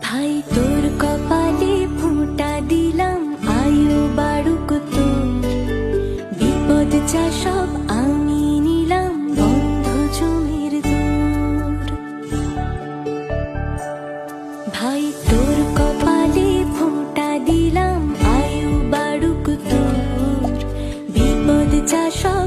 ভাই তোর কপালে ফোঁটা দিলাম, আয়ু বাড়ুক তোর। বিপদ যা সব আমি নিলাম, বন্ধ জমির দূর। ভাই তোর কপালে ফোঁটা দিলাম, আয়ু বাড়ুক তোর। বিপদ যা সব